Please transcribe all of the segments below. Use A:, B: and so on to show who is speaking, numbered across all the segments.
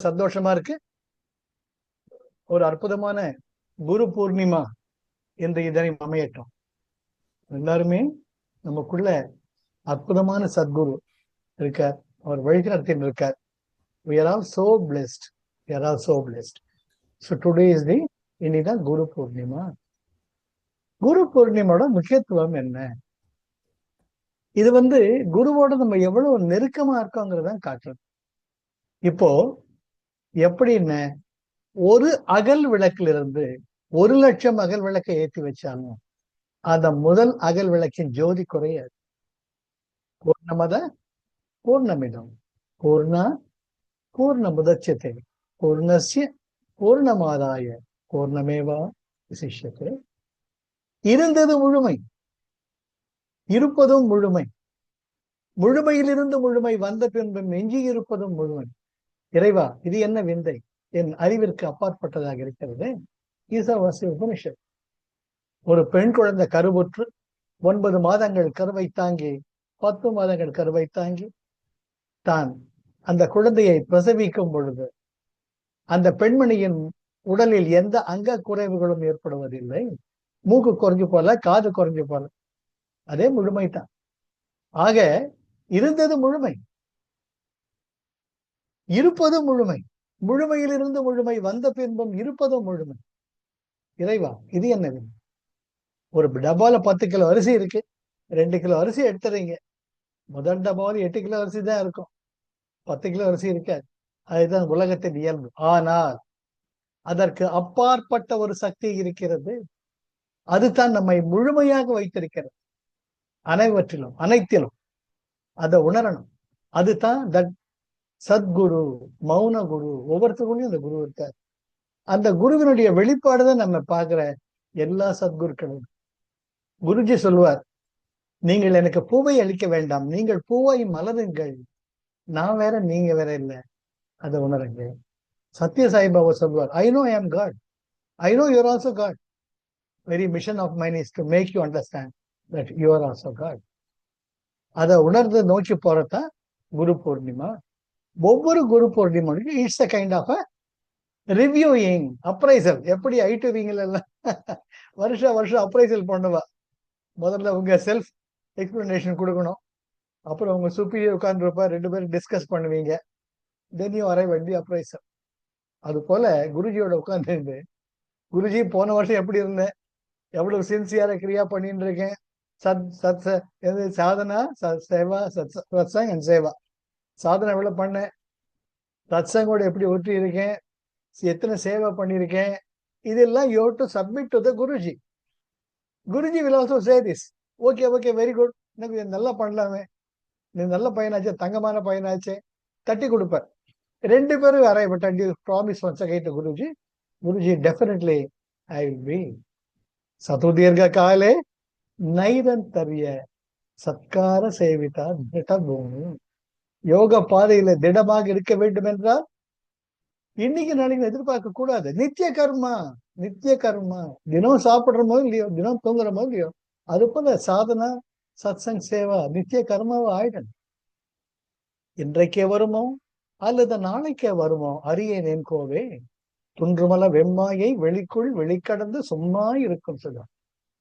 A: சந்தோஷமா இருக்கு. ஒரு அற்புதமான குரு பூர்ணிமா என்று இதனை அமையட்டும். எல்லாருமே நமக்குள்ள அற்புதமான சத்குரு இருக்கார், அவர் வழிகாட்டில் இருக்கார். We are all so blessed. We are all so blessed. So today is the இன்னைதான் Guru Purnima. குரு பூர்ணிமாவோட முக்கியத்துவம் என்ன? இது குருவோட நம்ம எவ்வளவு நெருக்கமா இருக்கோங்கிறதான் காட்டுறது. இப்போ எப்படின்னு, ஒரு அகல் விளக்குல இருந்து 1,00,000 அகல் விளக்கை ஏற்றி வச்சாலும் அந்த முதல் அகல் விளக்கின் ஜோதி குறையாது. பூர்ணமத பூர்ணமிதம் பூர்ணா பூர்ணமுதட்சியதே பூர்ணஸ்ய பூர்ணமாதாய பூர்ணமேவா விசிஷ்யதே. இருந்தது முழுமை, இருப்பதும் முழுமை, முழுமையிலிருந்து முழுமை வந்த பின்பும் எஞ்சி இருப்பதும் முழுமை. இறைவா, இது என்ன விந்தை, என் அறிவிற்கு அப்பாற்பட்டதாக இருக்கிறது. ஈசாவாசிய உபனிஷத். ஒரு பெண் குழந்தை கருவுற்று 9 மாதங்கள் கருவை தாங்கி 10 மாதங்கள் கருவை தாங்கி தான் அந்த குழந்தையை பிரசவிக்கும் பொழுது அந்த பெண்மணியின் உடலில் எந்த அங்க குறைவுகளும் ஏற்படுவதில்லை. மூக்கு குறைஞ்சு போல, காது குறைஞ்சு போல, அதே முழுமைதான். ஆக இருந்தது முழுமை, இருப்பது முழுமை, முழுமையிலிருந்து முழுமை வந்த பின்பும் இருப்பதும் முழுமை. இறைவா, இது என்னது? ஒரு டப்பால 10 கிலோ அரிசி இருக்கு, 2 கிலோ அரிசி எடுத்துறீங்க. முதல் டப்பாவில் 8 கிலோ அரிசி தான் இருக்கும், 10 கிலோ அரிசி இருக்காது. அதுதான் உலகத்தின் இயல்பு. ஆனால் அதற்கு அப்பாற்பட்ட ஒரு சக்தி இருக்கிறது. அதுதான் நம்மை முழுமையாக வைத்திருக்கிறது, அனைவற்றிலும் அனைத்திலும். அதை உணரணும். அதுதான் சத்குரு, மௌன குரு. ஒவ்வொருத்தருக்கும் அந்த குரு இருக்கார். அந்த குருவினுடைய வெளிப்பாடுதான் நம்ம பார்க்கிற எல்லா சத்குருக்களும். குருஜி சொல்லுவார், நீங்கள் எனக்கு பூவை அளிக்க வேண்டாம், நீங்கள் பூவை மலருங்கள், நான் வேற நீங்க வேற இல்லை, அதை உணருங்க. சத்ய சாய்பாபா சொல்வார், ஐ know I am God, I know you are also God. Very mission of mine is to make you understand that you are also God. அதை உணர்ந்து நோக்கி போறதான் குரு பூர்ணிமா. ஒவ்வொரு குரு பூர்ணிமாவுக்கும் it's a kind of reviewing, appraisal. எப்படி ஐடிவிங்கள் எல்லாம் வருஷம் அப்ரைசல் பண்ணுவா. முதல்ல உங்க செல்ஃப் எக்ஸ்பிளனேஷன் கொடுக்கணும், அப்புறம் உங்க சுப்பீரியர் உட்கார்ந்துருப்பா, 2 பேரும் டிஸ்கஸ் பண்ணுவீங்க, then you arrive at the appraisal. அது போல குருஜியோட உட்கார்ந்து, குருஜி போன வருஷம் எப்படி இருந்தேன், எவ்வளவு சின்சியரா கிரியா பண்ணிட்டு இருக்கேன், சாதனா சேவா சத்சங் அண்ட் சேவா. சாதனை எவ்வளவு பண்ணேன், சத்சங்கோட எப்படி ஒற்றி இருக்கேன், எத்தனை சேவை பண்ணியிருக்கேன், இதெல்லாம் you have to submit to the Guruji. Guruji will also say this, okay okay very good, எனக்கு நல்லா பண்ணலாமே, நீ நல்ல பையனாச்சே, தங்கமான பையனாச்சே, தட்டி கொடுப்பார். 2 பேரும் அரைப்பட்ட promise once again to Guruji. Guruji definitely I will be சதுதீர்க காலே நைரந்தரிய சத்கார சேவிதா திட பூமி. யோக பாதையில திடமாக இருக்க வேண்டும் என்றால் இன்னைக்கு நாளைக்கு எதிர்பார்க்க கூடாது. நித்திய கர்மா, நித்திய கர்மா. தினம் சாப்பிடுறமோ இல்லையோ, தினம் தூங்குறமோ இல்லையோ, அது போல சாதனா சத்சங் சேவா நித்திய கர்மாவா ஆயிடும். இன்றைக்கே வருமோ அல்லது நாளைக்கே வருமோ அறியேன் என் கோவே, துன்றுமல வெம்மாயை வெளிக்குள் வெளிக்கடந்து சும்மா இருக்கும் சொல்லுவார்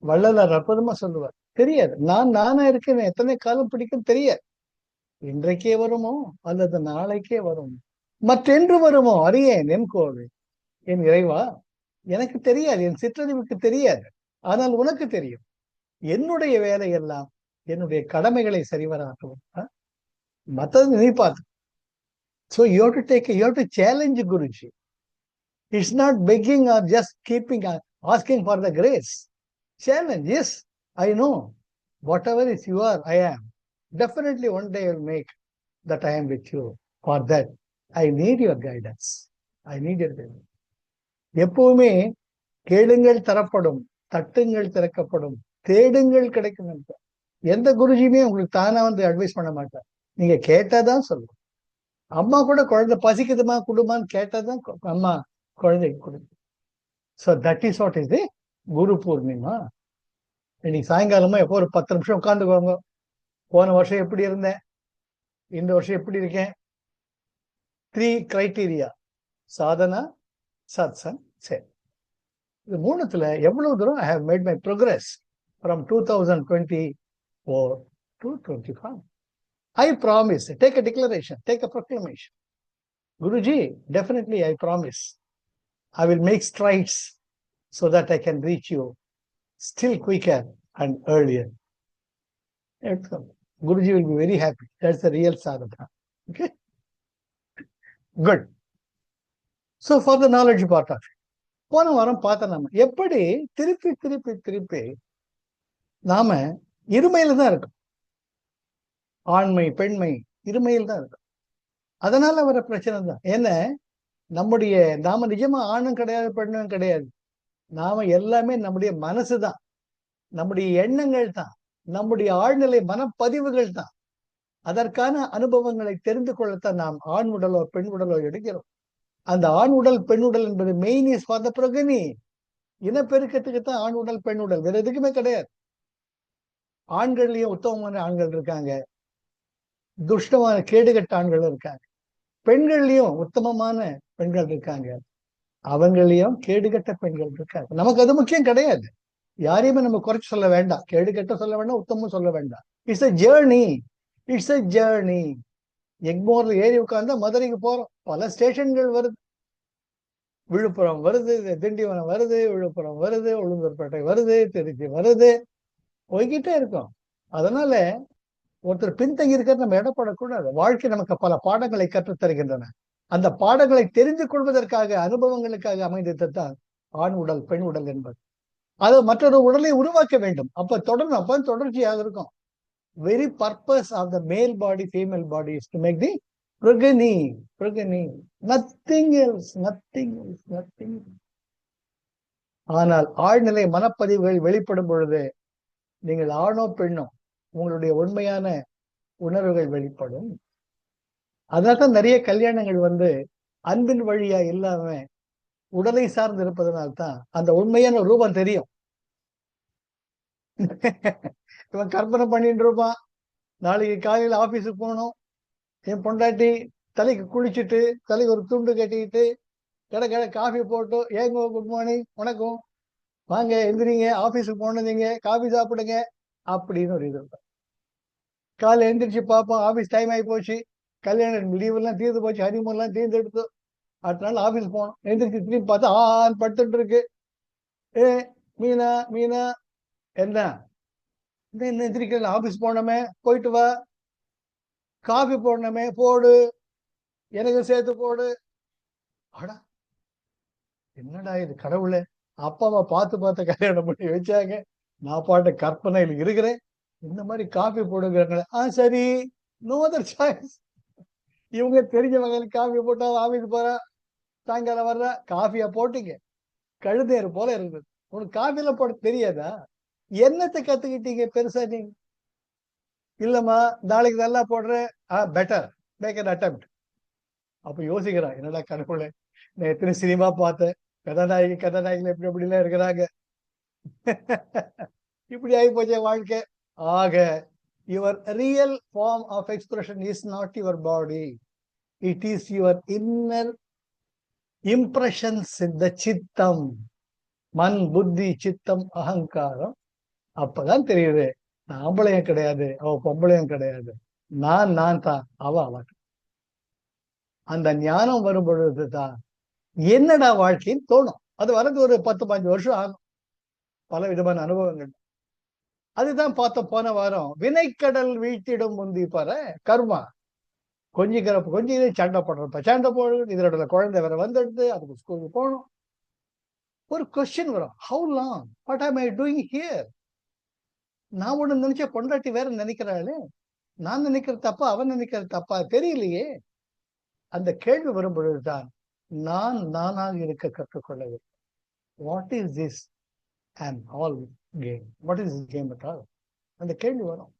A: வள்ளலார். அற்புதமா சொல்லுவார். தெரியாது, நானா இருக்கேன், எத்தனை காலம் பிடிக்கும் தெரியாது. இன்றைக்கே வருமோ அல்லது நாளைக்கே வரும், மற்றென்று வருமோ அறியேன் என் கோவே. என் இறைவா, எனக்கு தெரியாது, என் சிற்றறிவுக்கு தெரியாது, ஆனால் உனக்கு தெரியும். என்னுடைய வேலையெல்லாம் என்னுடைய கடமைகளை சரிவராகவும் மற்றது நீ பார்த்து. So you have to take, you have to challenge Guruji. It's not begging or just keeping asking for the grace. Challenge, yes, I know. Whatever is you are, I am. Definitely one day I will make that I am with you. For that, I need your guidance. I need your guidance. எப்பவுமே கேளுங்கள் தரப்படும், தட்டுங்கள் திறக்கப்படும், தேடுங்கள் கிடைக்கும். எந்த குருஜியுமே உங்களுக்கு தானா அட்வைஸ் பண்ண மாட்டார். நீங்க கேட்டாதான் சொல்லுவோம். அம்மா கூட குழந்தை பசிக்குதுமா குடுமான்னு கேட்டாதான் அம்மா குழந்தைக்கு கொடுக்கும். So that is what is the Guru Purnima. இன்னைக்கு சாயங்காலமா எப்போ ஒரு 10 நிமிஷம் உட்காந்துக்குவாங்க. போன வருஷம் எப்படி இருந்தேன், இந்த வருஷம் எப்படி இருக்கேன், 3 கிரைட்டீரியா. சாதனா, சத்சங், சேவா. இது மூணுத்துல எவ்வளவு தூரம் I have made my progress from 2024 to 25. I promise. Take a declaration. Take a proclamation. Guruji, definitely I promise. I will make strides so that I can reach you still quicker and earlier. Guruji will be very happy. That's the real sadhana. Okay? Good. So for the knowledge part of it. போன வாரம் பார்த்த நாம எப்படி திருப்பி திருப்பி திருப்பி நாம இருமையில தான் இருக்கும். ஆண்மை பெண்மை இருமையில் தான் இருக்கும். அதனால வர பிரச்சனை தான். ஏன்னா நாம நிஜமா ஆணும் கிடையாது பெண்ணும் கிடையாது. நாம எல்லாமே நம்முடைய மனசு தான், நம்முடைய எண்ணங்கள் தான், நம்முடைய ஆழ்நிலை மனப்பதிவுகள் தான். அதற்கான அனுபவங்களை தெரிந்து கொள்ளத்தான் நாம் ஆண் உடலோ பெண் உடலோ எடுக்கிறோம். அந்த ஆண் உடல் பெண் உடல் என்பது மெயின் இஸ் ஃபார் த ப்ரோகனி. இனப்பெருக்கத்துக்கு தான் ஆண் உடல் பெண் உடல், வேற எதுக்குமே கிடையாது. ஆண்கள்லயும் உத்தமமான ஆண்கள் இருக்காங்க, துஷ்டமான கேடுகட்ட ஆண்கள் இருக்காங்க. பெண்கள்லயும் உத்தமமான பெண்கள் இருக்காங்க, அவங்களையும் கேடுகட்ட பெண்கள் இருக்காங்க. நமக்கு அது முக்கியம் கிடையாது. யாரையுமே நம்ம குறைச்சு சொல்ல வேண்டாம், கேடுகட்ட சொல்ல வேண்டாம், உத்தமம் சொல்ல வேண்டாம். It's a journey. It's a journey. எக்மோர்ல ஏறி உட்கார்ந்தா மதுரைக்கு போறோம். பல ஸ்டேஷன்கள் வருது. விழுப்புரம் வருது, திண்டிவனம் வருது, விழுப்புரம் வருது, உளுந்தூர்பேட்டை வருது, திருச்சி வருது, போய்கிட்டே இருக்கும். அதனால ஒருத்தர் பின்தங்கி இருக்கிறது நம்ம இடப்படக்கூடாது. வாழ்க்கை நமக்கு பல பாடங்களை கற்றுத் தருகின்றன. அந்த பாடங்களை தெரிந்து கொள்வதற்காக, அனுபவங்களுக்காக அமைந்ததுதான் ஆண் உடல் பெண் உடல் என்பது. அது மற்றொரு உடலை உருவாக்க வேண்டும். அப்ப தொடரணும், அப்ப தொடர்ச்சியாக இருக்கும். Very purpose of the male body, female body is to make the progeny. Nothing else. ஆனால் ஆழ்நிலை மனப்பதிவுகள் வெளிப்படும் பொழுது நீங்கள் ஆணோ பெண்ணோ உங்களுடைய உண்மையான உணர்வுகள் வெளிப்படும். அதனால்தான் நிறைய கல்யாணங்கள் அன்பின் வழியா இல்லாம உடலை சார்ந்து இருப்பதனால்தான் அந்த உண்மையான ரூபம் தெரியும். இவன் கற்பனை பண்ணிட்டு இருப்பான், நாளைக்கு காலையில ஆபீஸுக்கு போகணும், என் பொண்டாட்டி தலைக்கு குளிச்சுட்டு தலைக்கு ஒரு துண்டு கட்டிக்கிட்டு கடை காஃபி போட்டு, ஏங்க குட் மார்னிங், வணக்கம், வாங்க எந்திரிங்க, ஆபீஸுக்கு போனீங்க, காஃபி சாப்பிடுங்க அப்படின்னு ஒரு இது. காலையில் எந்திரிச்சு பார்ப்போம், ஆபீஸ் டைம் ஆகி போச்சு, கல்யாணம் லீவ் எல்லாம் தீர்ந்து போச்சு, ஹனிமூன் எல்லாம் தீர்ந்து எடுத்து அடுத்த நாள் ஆபீஸ் போனோம். எந்திரிச்சு திரும்பி பார்த்தா ஆன் படுத்துட்டு இருக்கு. மீனா மீனா என்ன எந்திரிக்கல, ஆபீஸ் போனோமே, போயிட்டு வா, காஃபி போடணுமே, போடு, எனக்கு சேர்த்து போடு. அடா என்னடா இது கடவுளே, அப்பாவை பார்த்து கல்யாணம் பண்ணி வச்சாங்க, நான் பாட்டு கற்பனையில் இருக்கிறேன், இந்த மாதிரி காஃபி போடுங்கிறாங்களே. சரி, நோ அதர் சாய்ஸ். இவங்க தெரிஞ்ச வகையில் காஃபி போட்டா ஆபீஸ் போறா, சாயங்காலம் வர்ற, காஃபியா போட்டீங்க, கழுதையர் போல இருக்குது. உனக்கு காஃபில போட தெரியாதா? என்னத்தை கத்துக்கிட்டீங்க பெருசா நீங்க? இல்லம்மா நாளைக்கு நல்லா போடுறேன், பெட்டர் மேக் அன் அட்டெம்ப்ட். அப்ப யோசிக்கிறான், என்னடா கடவுளே, நான் எத்தனை சினிமா பார்த்தேன், கதாநாயகிகள் எப்படி எல்லாம் இருக்கிறாங்க, இப்படி ஆகி போச்சே வாழ்க்கை. ஆக your real form of expression is not your body, it is your inner impressions in the சித்தம். மண் புத்தி சித்தம் அகங்காரம். அப்பதான் தெரியுது, நான் ஆம்பளையும் கிடையாது, அவ பொம்பளையும் கிடையாது, நான் தான், அவ. அந்த ஞானம் வரும் பொழுதுதான் என்னடா வாழ்க்கைன்னு தோணும். அது வரது ஒரு 10-15 வருஷம் ஆகும், பல விதமான அனுபவங்கள். அதுதான் பார்த்தோம் போன வாரம். வினைக்கடல் வீழ்த்திடும் முந்தி பார கர்மா. கொஞ்சம் சண்டை போடுறப்ப சண்டை போடுறது, இதோட குழந்தை வேற வந்துடுது, அதுக்கு ஸ்கூலுக்கு போகணும். ஒரு கொஸ்டின் வரும், ஹவு லாங், வாட் ஆம் ஐ டூயிங் ஹியர்? நான் ஒண்ணு நினைச்ச பொண்டாட்டி வேற நினைக்கிறாளே, நான் நினைக்கிறது தப்பா அவன் நினைக்கிறது தப்பா தெரியலையே. அந்த கேள்வி வரும் பொழுதுதான் நான் நானாக இருக்க கற்றுக்கொள்ள வேண்டும். What is this and all came, what is game at all? அந்த கேள்வி வரும்.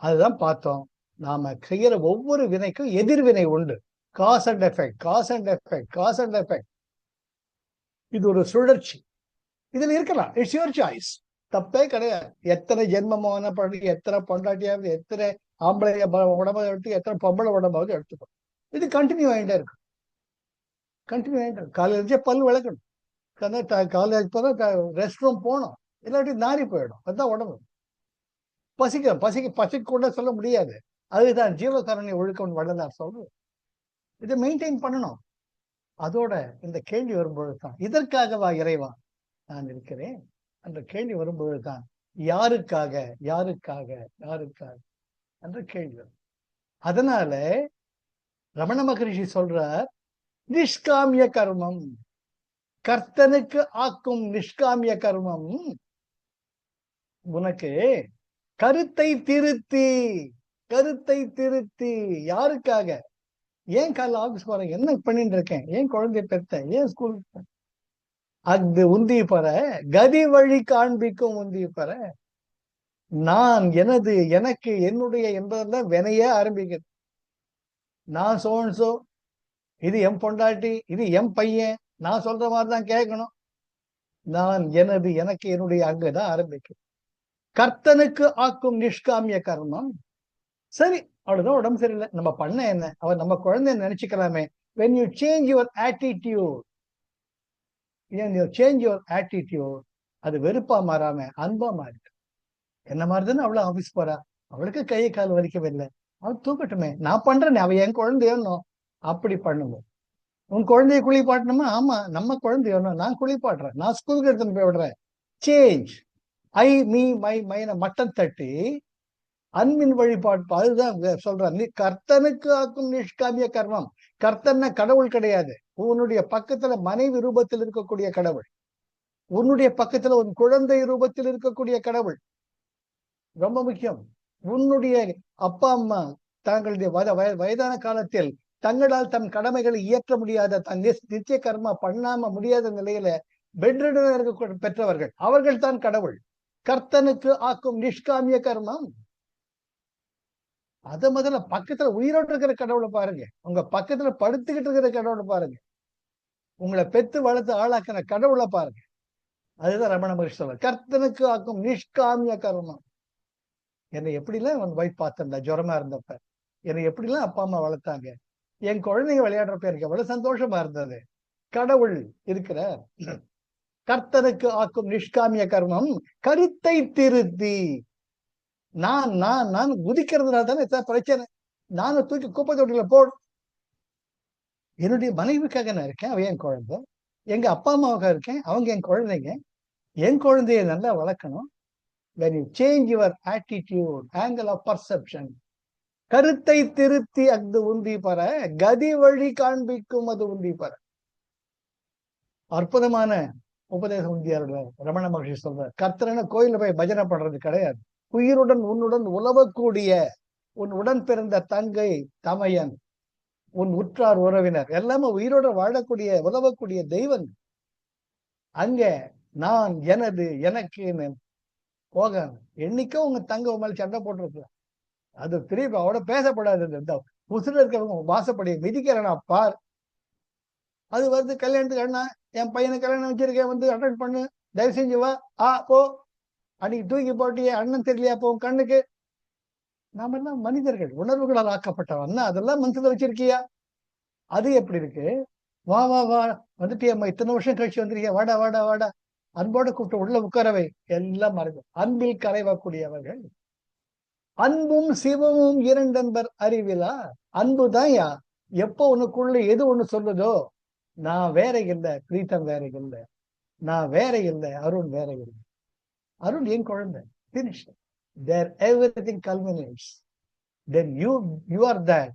A: அதுதான் பார்த்தோம். நாம செய்யற ஒவ்வொரு வினைக்கும் எதிர்வினை உண்டு. Cause and effect. இது ஒரு சுழற்சி. இதுல இருக்கலாம், இட்ஸ் யுவர் சாய்ஸ், தப்பே கிடையாது. எத்தனை ஜென்மமான பண்ணி, எத்தனை பொண்டாட்டியாவது, எத்தனை ஆம்பளை உடம்பாவது எடுத்து, எத்தனை பொம்பளை உடம்பாவது எடுத்துக்கோ, இது கண்டினியூ ஆகிட்டே இருக்கு. கண்டினியூ ஆகிட்டு காலையில் இருந்தே பல் விளக்கணும். காலேஜ் போனால் ரெஸ்ட் ரூம் போகணும், இல்லாட்டி நாரி போயிடும். அதுதான் உடம்பு. பசிக்க கூட சொல்ல முடியாது. அதுதான் ஜீவகாரணி ஒழுக்கம் வள்ளலார் சொல்றது. இதை மெயின்டைன் பண்ணணும். அதோட இந்த கேள்வி வரும்பொழுது தான், இதற்காகவா இறைவா நான் இருக்கிறேன் என்ற கேள்வி வரும்பொழுது தான், யாருக்காக யாருக்காக யாருக்காக என்ற கேள்வி வரும். அதனால ரமண மகரிஷி சொல்றார், நிஷ்காமிய கர்மம், கர்த்தனுக்கு ஆக்கும் நிஷ்காமிய கர்மம் உனக்கு கருத்தை திருத்தி, கருத்தை திருத்தி. யாருக்காக? ஏன் காலைல ஆபீஸ் போறேன், என்ன பண்ணிட்டு இருக்கேன், ஏன் குழந்தைய பெற்றேன், ஏன் ஸ்கூலுக்கு அது உந்தி பெற, கதி வழி காண்பிக்கும் உந்தி பெற. நான், எனது, எனக்கு, என்னுடைய என்பதெல்லாம் வினைய ஆரம்பிக்குது. நான் சோன்சோ, இது என் பொண்டாட்டி, இது என் பையன், நான் சொல்ற மாதிரிதான் கேட்கணும். நான், எனது, எனக்கு, என்னுடைய அங்கதான் ஆரம்பிக்கும். கர்த்தனுக்கு ஆக்கும் நிஷ்காமிய கர்மம். சரி, அவ்வளவுதான். உடம்பு சரியில்லை, நம்ம பண்ண என்ன, அவர் நம்ம குழந்தைன்னு நினைச்சுக்கலாமே. when you change your attitude, when you change your attitude, அது வெறுப்பா மாறாம அன்பா மாறிட்டு. என்ன மாதிரிதானே அவ்வளவு ஆபீஸ் போறா, அவளுக்கு கை கால் வலிக்கவில்லை, அவள் தூக்கட்டுமே, நான் பண்றேன், அவ என் குழந்தையோ அப்படி பண்ணுவோம். உன் குழந்தைய குளிப்பாட்டணுமா? ஆமா, நம்ம குழந்தையோ, நான் குளிப்பாட்டுறேன், நான் ஸ்கூலுக்கு எடுத்துன்னு போய் விடுறேன். சேஞ்ச் ஐ மீ மை மைன மட்டம் தட்டி அன்பின் வழிபாடு. அதுதான் சொல்ற, நீ கர்த்தனுக்கு ஆக்கும் நிஷ்காமிய கர்மம். கர்த்தன்னா கடவுள் கிடையாது. உன்னுடைய பக்கத்துல மனைவி ரூபத்தில் இருக்கக்கூடிய கடவுள், உன்னுடைய பக்கத்துல உன் குழந்தை ரூபத்தில் இருக்கக்கூடிய கடவுள் ரொம்ப முக்கியம். உன்னுடைய அப்பா அம்மா தங்களுடைய வயதான காலத்தில் தங்களால் தன் கடமைகளை இயற்ற முடியாத, தன் நித்திய கர்மா பண்ணாம முடியாத நிலையில பெட்ரிடன் இருக்க பெற்றவர்கள், அவர்கள் தான் கடவுள். கர்த்தனுக்கு ஆக்கும் நிஷ்காமிய கர்மம். அத முதல்ல பக்கத்துல உயிரோடு இருக்கிற கடவுளை பாருங்க, உங்க பக்கத்துல படுத்துக்கிட்டு இருக்கிற கடவுளை பாருங்க, உங்களை பெத்து வளர்த்து ஆளாக்கின கடவுளை பாருங்க. அதுதான் ரமண மகரிஷி சொல்ற, கர்த்தனுக்கு ஆக்கும் நிஷ்காமிய கர்மம். என்னை எப்படிலாம் என் வைஃப் பார்த்தேன்டா ஜுரமா இருந்தப்ப, என்னை எப்படிலாம் அப்பா அம்மா வளர்த்தாங்க, என் குழந்தைங்க விளையாடுறப்ப எனக்கு எவ்வளவு சந்தோஷமா இருந்தது. கடவுள் இருக்கிறார். கர்த்தனுக்கு ஆக்கும் நிஷ்காமிய கர்மம் கருத்தை திருத்தி. நான் நான் நான் குதிக்கிறதுனால தானே பிரச்சனை. நானும் தூக்கி குப்பை தொட்டில போடு. என்னுடைய மனைவிக்காக நான் இருக்கேன், அவ என் குழந்தை. எங்க அப்பா அம்மாவுக்காக இருக்கேன், அவங்க என் குழந்தைங்க. என் குழந்தைய நல்லா வளர்க்கணும். when you change your attitude, angle of perception, கருத்தை திருத்தி அது உந்தி பெற, கதி வழி காண்பிக்கும் அது உந்தி பெற. அற்புதமான உபதேச உந்தியாரோட ரமண மகரிஷி சொல்ற, கர்த்தரன கோயில போய் பஜனை பண்றது கிடையாது. உயிருடன் உன்னுடன் உலவக்கூடிய உன் உடன் பிறந்த தங்கை தமையன், உன் உற்றார் உறவினர் எல்லாமே உயிரோட வாழக்கூடிய உலவக்கூடிய தெய்வம். அங்க நான், எனது, எனக்கு போக என்னைக்கோ உங்க தங்க மேல சண்டை போட்டிருக்க, அது திருப்பி அவட பேசப்படாது. இந்த உசுல இருக்கிறவங்க வாசப்படி மிதிக்கிறேனா பார். அது வந்து கல்யாணத்துக்கு அண்ணா, என் பையனை கல்யாணம் வச்சிருக்கேன், வந்து அட்டன் பண்ணு, தயவு செஞ்சு வா, போ, அன்னைக்கு தூக்கி போட்டியே, அண்ணன் தெரியலையா போ கண்ணுக்கு. நாம எல்லாம் மனிதர்கள், உணர்வுகளால் ஆக்கப்பட்டவன், அதெல்லாம் மனசுல வச்சிருக்கியா? அது எப்படி இருக்கு? வா வா வா, வந்துட்டியம்மா, இத்தனை வருஷம் கழிச்சு வந்திருக்கியா, வாடா வாடா வாடா, அன்போட கூப்பிட்டு உள்ள உட்காரவை. எல்லாம் மறைவு. அன்பில் கரைவக்கூடியவர்கள். அன்பும் சிவமும் இரண்டன்பர் அறிவிலா. அன்புதான் யா எப்போ உனக்குள்ள எது ஒண்ணு சொல்லுதோ, நான் வேற இல்லை, பிரீத்தம் வேற இல்லை, நான் வேற இல்லை, அருண் வேற இல்லை. அருண் என் குழந்தை. Finish. There everything culminates. Then you are that.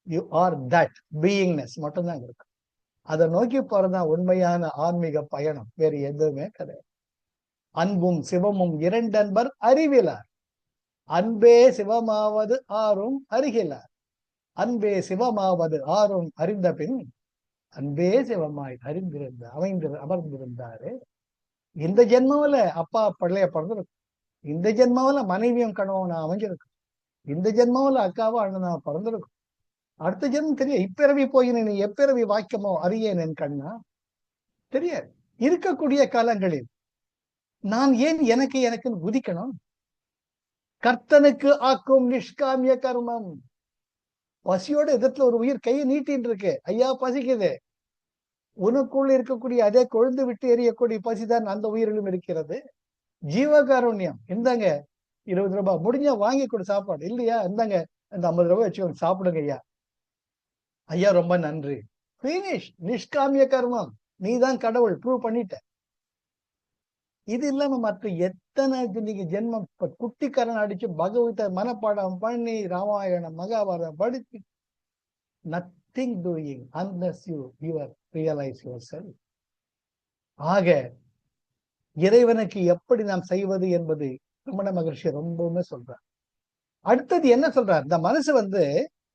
A: You are that beingness மட்டும்தான் இருக்கு. அதை நோக்கி போறதுதான் உண்மையான ஆன்மீக பயணம், வேறு எதுவுமே கிடையாது. அன்பும் சிவமும் இரண்டன்பர் அறிவிலார், அன்பே சிவமாவது ஆறும் அறிகிறார். அன்பே சிவமாவது ஆறும் அறிந்த பின் அன்பே சிவமாய் அமர்ந்திருந்தாரு. இந்த ஜென்மாவில அப்பா பிள்ளைய பிறந்திருக்கும், இந்த ஜென்மாவில மனைவியும் கணவன் அமைஞ்சிருக்கும், இந்த ஜென்மாவில அக்காவோ அண்ணனா பிறந்திருக்கும். அடுத்த ஜென்மம் தெரியும். இப்பிறவி போயினேன் எப்பிறவி வாக்கியமோ அறியேன் என் கண்ணா தெரியாது. இருக்கக்கூடிய காலங்களில் நான் ஏன் எனக்கு எனக்குன்னு குதிக்கணும்? கர்த்தனுக்கு ஆக்கும் நிஷ்காமிய கர்மம். பசியோட எதிர்த்துல ஒரு உயிர் கையை நீட்டின்னு இருக்கு, ஐயா பசிக்குது, உனக்குள் இருக்கக்கூடிய அதே கொழுந்து விட்டு எரியக்கூடிய பசிதான் அந்த உயிரிலும் இருக்கிறது. ஜீவகாருண்யம். இந்தாங்க 20 ரூபாய், முடிஞ்சா வாங்கி கொடு சாப்பாடு. இல்லையா, இந்தாங்க இந்த 50 ரூபாய் வச்சுக்கோங்க, சாப்பிடுங்க ஐயா. ஐயா ரொம்ப நன்றி. பினிஷ். நிஷ்காமிய கர்மம். நீ தான் கடவுள், ப்ரூவ் பண்ணிட்ட. இது இல்லாம மற்ற எத்தனை நீங்க ஜென்மம் குட்டிக்காரன் அடிச்சு பகவத மனப்பாடம் பண்ணி ராமாயணம் மகாபாரதம் படிச்சு nothing doing unless you realize yourself. ஆக இறைவனுக்கு எப்படி நாம் செய்வது என்பது ரமண மகர்ஷி ரொம்பவுமே சொல்றார். அடுத்தது என்ன சொல்றார்? இந்த மனசு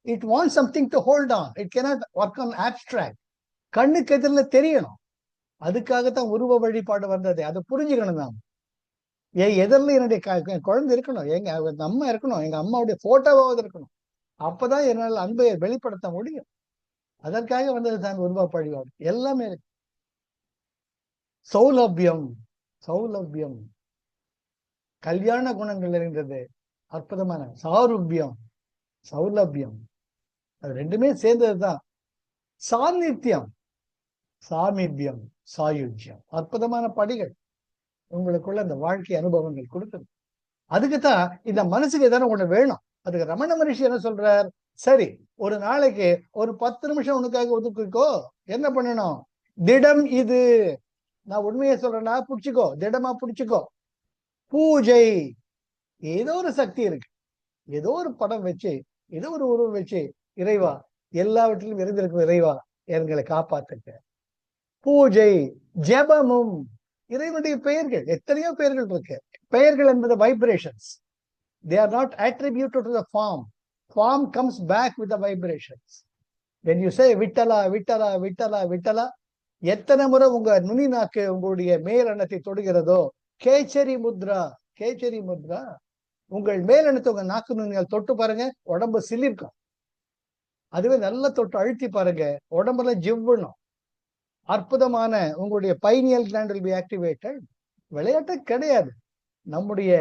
A: it want something to hold on. It cannot work on abstract. கண்ணுக்கு எதிரில் தெரியணும். அதுக்காகத்தான் உருவ வழிபாடு வந்தது. அதை புரிஞ்சுக்கணும். நாம் எதிரில் என்னுடைய குழந்தை இருக்கணும், எங்க அம்மா இருக்கணும், எங்க அம்மாவுடைய போட்டோவாவது இருக்கணும். அப்பதான் என்னால் அன்பை வெளிப்படுத்த முடியும். அதற்காக வந்தது தான் உருவ வழிபாடு. எல்லாமே இருக்கு. சௌலபியம். சௌலபியம் கல்யாண குணங்கள் இருந்தது. அற்புதமான சாருபியம், சௌலபியம், அது ரெண்டுமே சேர்ந்ததுதான். சாநித்தியம், சாமீபியம், சாயுஜ்யம். அற்புதமான படிகள் உங்களுக்குள்ள அந்த வாழ்க்கை அனுபவங்கள் கொடுக்குது. அதுக்குத்தான் இந்த மனசுக்கு எதான ஒண்ணு வேணும். அதுக்கு ரமண மகரிஷி என்ன சொல்றார்? சரி, ஒரு நாளைக்கு ஒரு 10 நிமிஷம் உனக்காக ஒதுக்கிக்கோ. என்ன பண்ணணும்? திடம் இது. நான் உண்மையை சொல்றேன்னா புடிச்சுக்கோ, திடமா புடிச்சுக்கோ. பூஜை. ஏதோ ஒரு சக்தி இருக்கு. ஏதோ ஒரு படம் வச்சு, ஏதோ ஒரு உருவம் வச்சு, இறைவா, எல்லாவற்றிலும் இருந்திருக்கும் இறைவா, எங்களை காப்பாத்துக்க. பூஜை. ஜெபமும். இறைவனுடைய பெயர்கள், எத்தனையோ பெயர்கள் இருக்கு. பெயர்கள் என்பது vibrations. They are not attributed to the form. Form comes back with the vibrations. When you say Vitthala Vitthala Vitthala Vitthala, எத்தனை முறை உங்க நுனி நாக்கு உங்களுடைய மேலெண்ணத்தை தொடுகிறதோ, கேச்சரி முத்ரா. கேச்சரி முத்ரா. உங்கள் மேலெண்ணத்தை உங்க நாக்கு நுனியால் தொட்டு பாருங்க, உடம்பு சிலிர்க்கும். அதுவே நல்லா தொட்டு அழுத்தி பாருங்க, உடம்புல ஜிவ்வுணும். அற்புதமான உங்களுடைய biennial gland will be activated. விளையாட்டு கிடையாது. நம்முடைய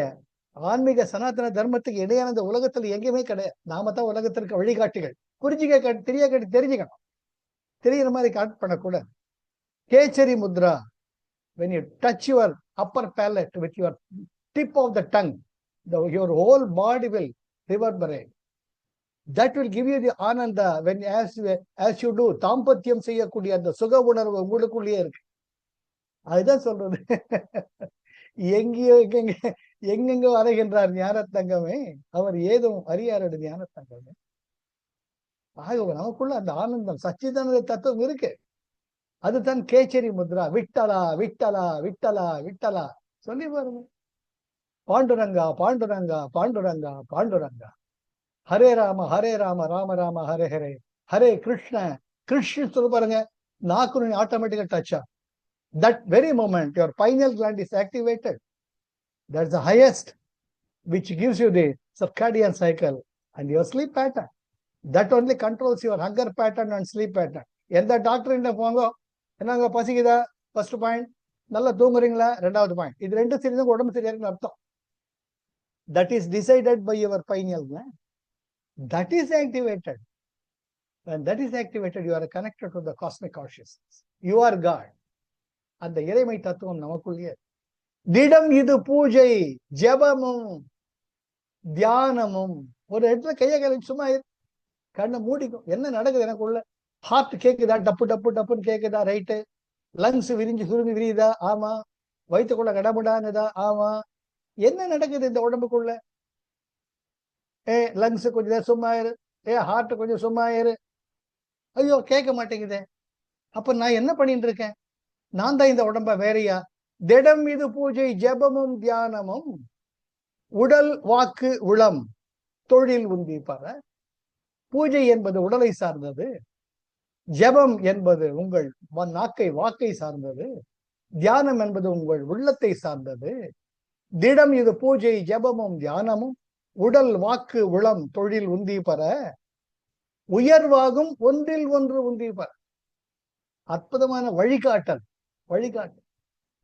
A: ஆன்மீக சனாதன தர்மத்துக்கு இடையான உலகத்துல எங்கேயுமே கிடையாது. நாம தான் உலகத்திற்கு வழிகாட்டிகள். புரிஞ்சுக்க தெரிஞ்சுக்கணும். தெரிகிற மாதிரி காட் பண்ணக்கூடாது. கேச்சரி Mudra. when you touch your upper palate with your tip of the tongue, your whole body will reverberate. That will give you the ananda when as you do. தாம்பத்தியம் செய்யக்கூடிய அந்த சுக உணர்வு உங்களுக்குள்ளேயே இருக்கு. அதுதான் சொல்றது. எங்கெங்கோ அறைகின்றார் ஞானத்தங்கமே, அவர் ஏதும் அறியாரடு ஞானத்தங்கமே. ஆக நமக்குள்ள அந்த ஆனந்தம், சச்சிதானந்த தத்துவம் இருக்கு. அதுதான் கேச்சரி முத்ரா. விட்டலா விட்டலா விட்டலா விட்டலா சொல்லி பாருங்க. பாண்டுரங்கா பாண்டுரங்கா பாண்டுரங்கா பாண்டுரங்கா. ஹரே ராம ராம ராம ஹரே ஹரே. ஹரே கிருஷ்ண கிருஷ்ண சொல்லி பாருங்க. நாக்கு ஆட்டோமேட்டிக்கா டச்சா. That very moment your pineal gland is activated. That's the highest, which gives you the circadian cycle and your sleep pattern. That only controls your hunger pattern and sleep pattern. எந்த டாக்டர் என்ன போங்க, என்னங்க பசிக்குதா? First point. நல்லா தூங்குறீங்களா? 2வது point. இது ரெண்டும் சரிதான் உடம்பு சரியா இருக்குன்னு அர்த்தம். That is decided by your pineal gland. That is activated. When that is activated, you are connected to the cosmic consciousness. You are God. அந்த இறைமை தத்துவம் நமக்குள்ளேயே. திடம் இது பூஜை. ஜெபமும் தியானமும். ஒரு இடத்துல கையை கழிச்சு சும்மா கண்ணை மூடிக்கும். என்ன நடக்குது எனக்குள்ள? ஹார்ட் கேக்குதா? டப்பு டப்பு டப்புன்னு கேக்குதா? ரைட்டு. லங்ஸ் விரிஞ்சு சுருங்கி விரியுதா? ஆமா. வயிற்றுக்குள்ள கடமுடாங்குதா? ஆமா. என்ன நடக்குது இந்த உடம்புக்குள்ள? லங்ஸ் கொஞ்சம் நேரம் சும்மா இரு. ஹார்ட் கொஞ்சம் சும்மா இரு. ஐயோ கேட்க மாட்டேங்குதே. அப்ப நான் என்ன பண்ணிட்டு இருக்கேன்? நான் தான் இந்த உடம்ப வேறையா? திடம் இது பூஜை. ஜெபமும் தியானமும். உடல் வாக்கு உளம் தொழில் உந்திப்பற. பூஜை என்பது உடலை சார்ந்தது. ஜெபம் என்பது உங்கள் நாக்கை வாக்கை சார்ந்தது. தியானம் என்பது உங்கள் உள்ளத்தை சார்ந்தது. திடம் இது பூஜை ஜெபமும் தியானமும். உடல் வாக்கு உளம் தொழில் உந்தி பெற. உயர்வாகும் ஒன்றில் ஒன்று உந்தி பெற. அற்புதமான வழிகாட்டல். வழிகாட்டல்.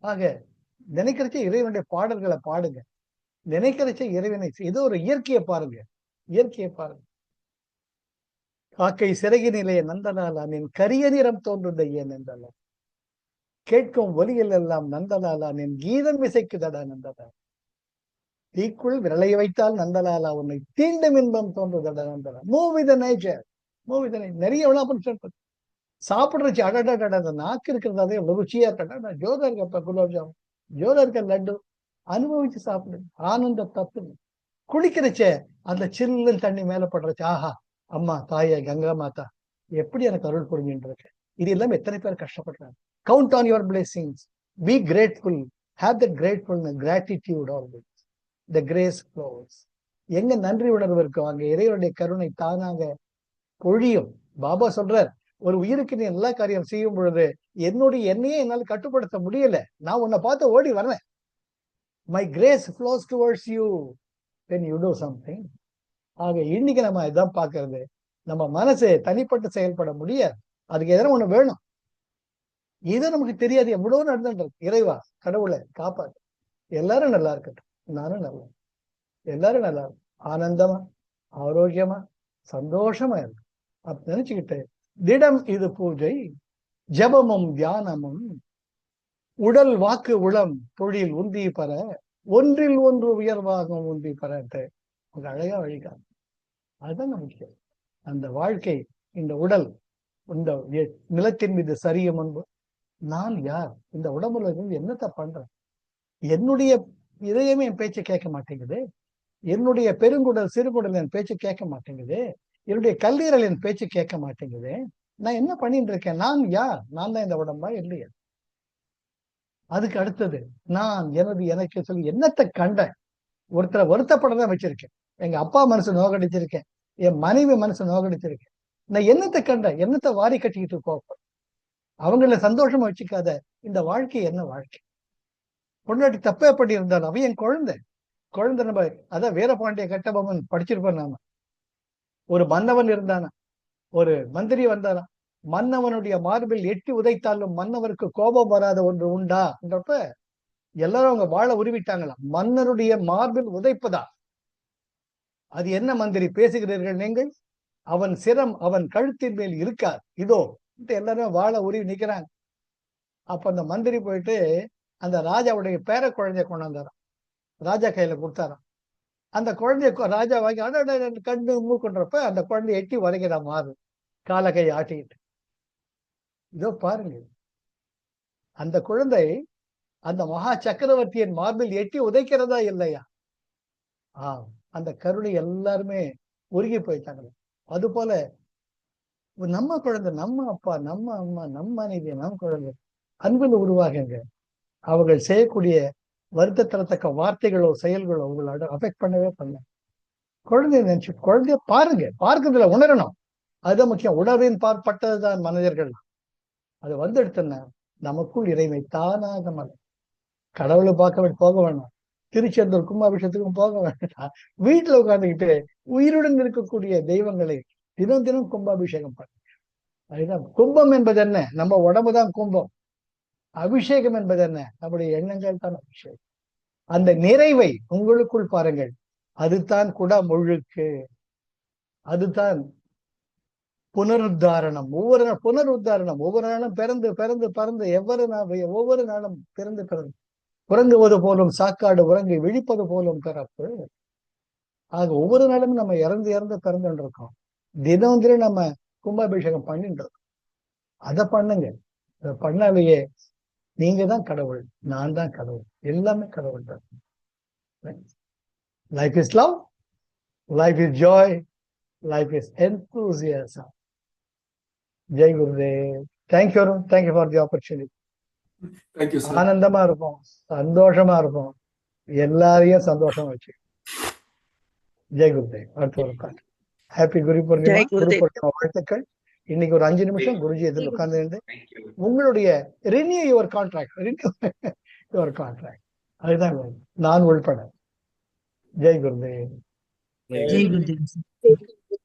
A: ஆக நினைக்கிறச்ச இறைவனுடைய பாடல்களை பாடுங்க. நினைக்கிறச்ச இறைவனை ஏதோ ஒரு இயற்கையை பாருங்க. இயற்கையை பாருங்க. காக்கை சிறகினிலே நந்தலாலா நின் கரிய நிறம் தோன்றுந்த ஏன் என்றால கேட்கும் ஒலியில் எல்லாம் நந்தலாலா நின் கீதம் இசைக்குதடா நந்தலாலா. தீக்குள் விரலை வைத்தால் நந்தலாலா உன்னை தீண்டும் இன்பம் தோன்றுதடா நந்தலா. Move with nature, move with nature. நிறைய எவ்வளவு சாப்பிடுறச்சு அடடா, அந்த நாக்கு இருக்கிறதாவே எவ்வளவு ருச்சியா இருக்கா. ஜோதா இருக்கப்ப குலோப் ஜாமுன், ஜோதா இருக்க லட்டு அனுபவிச்சு சாப்பிடு. ஆனந்த தத்து. குளிக்கிறச்சே அந்த சில்லுன்னு தண்ணி மேல படுறச்சு, ஆஹா அம்மா தாயே கங்கா மாதா எப்படி எனக்கு அருள் புரிஞ்சுட்டு. இது எல்லாம் எத்தனை பேர் கஷ்டப்படுறாங்க. Count on your blessings, be grateful, have that gratefulness, gratitude always. The grace flows. எங்க நன்றி உணர்வு இருக்கோ அங்க இறைவனுடைய கருணை தானாக பொழியும். பாபா சொல்றார், ஒரு உயிருக்கு நீ எல்லா காரியம் செய்யும் பொழுது என்னையே என்னால் கட்டுப்படுத்த முடியல, நான் உன்னை பார்த்து ஓடி வரேன். My grace flows towards you when you do something. ஆக இன்னைக்கு நம்ம இதான் பார்க்கறது. நம்ம மனசு தனிப்பட்டு செயல்பட முடியாது, அதுக்கு எதனா ஒண்ணு வேணும். ஏதோ நமக்கு தெரியாது, எவ்வளவு நடந்துட்டு. இறைவா கடவுளை காப்பாத்து, எல்லாரும் நல்லா இருக்கட்டும், நானும் நல்லா, எல்லாரும் நல்லா இருக்கும், ஆனந்தமா ஆரோக்கியமா சந்தோஷமா இருக்கு அப்படி நினைச்சுக்கிட்டு, திடம் இது பூஜை ஜபமும் தியானமும் உடல் வாக்கு உளம் தொழில் உந்தி பெற ஒன்றில் ஒன்று உயர்வாகும் உந்தி பெறட்டு உங்க அழகா வழிகாட்டு. அதுதான் முக்கியம். அந்த வாழ்க்கை, இந்த உடல் இந்த நிலத்தின் மீது சரிய முன்பு நான் யார், இந்த உடம்புல இருந்து என்னத்தை பண்றேன், என்னுடைய இதயமே என் பேச்சை கேட்க மாட்டேங்குது, என்னுடைய பெருங்குடல் சிறுகுடல் என் பேச்சு கேட்க மாட்டேங்குது, என்னுடைய கல்லீரல் என் பேச்சு கேட்க மாட்டேங்குது, நான் என்ன பண்ணிட்டு இருக்கேன், நான் யார், நான் தான் இந்த உடம்பா இல்லையா. அதுக்கு அடுத்தது நான் எனது எனக்கு சொல்லி என்னத்தை கண்டேன். ஒருத்தரை வருத்தப்படதான் வச்சிருக்கேன், எங்க அப்பா மனசு நோகடிச்சிருக்கேன், என் மனைவி மனசு நோகடிச்சிருக்கேன், நான் என்னத்தை கண்டேன், என்னத்தை வாரி கட்டிக்கிட்டு போப்பேன். அவங்கள சந்தோஷமா வச்சுக்காத இந்த வாழ்க்கை என்ன வாழ்க்கை. பொண்டாட்டி தப்பே பண்ணி இருந்தாலும் அவன் என் குழந்தை. நம்ம அதான் வீரபாண்டிய கட்டபொம்மன் படிச்சிருப்போம் நாம. ஒரு மன்னவன் இருந்தானா, ஒரு மந்திரி வந்தானா, மன்னவனுடைய மார்பில் எட்டி உதைத்தாலும் மன்னவருக்கு கோபம் வராத ஒன்று உண்டா என்றப்ப எல்லாரும் அவங்க வாழ உருவிட்டாங்களாம். மன்னருடைய மார்பில் உதைப்பதா, அது என்ன மந்திரி பேசுகிறீர்கள் நீங்கள், அவன் சிரம் அவன் கழுத்தின் மேல் இருக்கார் இதோ எல்லாரும் வாழ உருவி நிக்கிறாங்க. அப்ப அந்த மந்திரி போயிட்டு அந்த ராஜாவுடைய பேர குழந்தைய கொண்டாந்தாராம், ராஜா கையில கொடுத்தாராம். அந்த குழந்தைய ராஜா வாங்கி கண்ணு மூக்குன்றப்ப அந்த குழந்தைய எட்டி வரைக்கிறா மாறு, கால கை ஆட்டிக்கிட்டு. இதோ பாருங்க, அந்த குழந்தை அந்த மகா சக்கரவர்த்தியின் மார்பில் எட்டி உதைக்கிறதா இல்லையா. அந்த கருணை எல்லாருமே உருகி போயிட்டாங்க. அது போல நம்ம குழந்தை, நம்ம அப்பா, நம்ம அம்மா, நம்ம மனைவி, நம்ம குழந்தை அன்பில் உருவாகுங்க. அவர்கள் செய்யக்கூடிய வருத்த தரத்தக்க வார்த்தைகளோ செயல்களோ உங்களோட அஃபெக்ட் பண்ணவே பண்ண. குழந்தைய நினைச்சு குழந்தைய பாருங்க, பார்க்கறதுல உணரணும், அதுதான் முக்கியம். உணர்வின் பார்ப்பட்டதுதான் மனிதர்கள். அது வந்துடுத்துன்னா நமக்குள் இறைமை தானாக மலை. கடவுளை பார்க்க போக வேண்டாம், திருச்செந்தூர் கும்பாபிஷேகத்துக்கும் போக வேண்டாம், வீட்டுல உட்கார்ந்துக்கிட்டு உயிருடன் இருக்கக்கூடிய தெய்வங்களை தினம் தினம் கும்பாபிஷேகம் பண்ண. அதுதான் கும்பம் என்பது என்ன, நம்ம உடம்புதான் கும்பம். அபிஷேகம் என்பது என்ன, நம்முடைய எண்ணங்கள் தான் அபிஷேகம். அந்த நிறைவை உங்களுக்குள் பாருங்கள், அதுதான் குடமுழுக்கு, அதுதான் புனருத்தாரணம். ஒவ்வொரு நாளும் பிறந்து பிறந்து பறந்து ஒவ்வொரு நாளும் பிறந்து பிறந்து உறங்குவது போலும் சாக்காடு உறங்கி விழிப்பது போலும் பிறப்பு. ஆக ஒவ்வொரு நாளும் நம்ம இறந்து பிறந்துட்டு இருக்கோம். தினம் தினம் நம்ம கும்பாபிஷேகம் பண்ணிட்டு இருக்கோம். அதை பண்ணுங்க. அதை பண்ணாலேயே நீங்க தான் கடவுள், நான் தான் கடவுள், எல்லாமே கடவுள் தான். Life is love, life is Joy, life is enthusiasm. Jai Gurudev. Thank you Arun, thank you for the opportunity. ஆனந்தமா இருப்போம், சந்தோஷமா இருப்போம், எல்லாரையும் சந்தோஷமா வச்சு. ஜெய் குருதேவ். அடுத்த ஒரு பாட்டு. ஹாப்பி குரு பூர்ணிமா. குரு பூர்ணிமா வாழ்த்துக்கள். இன்னைக்கு ஒரு 5 நிமிஷம் குருஜி எதில் உட்கார்ந்து உங்களுடைய ரினியூ யுவர் கான்ட்ராக்ட் அதுதான் நான் உள்பட. ஜெய் குருதேவ்.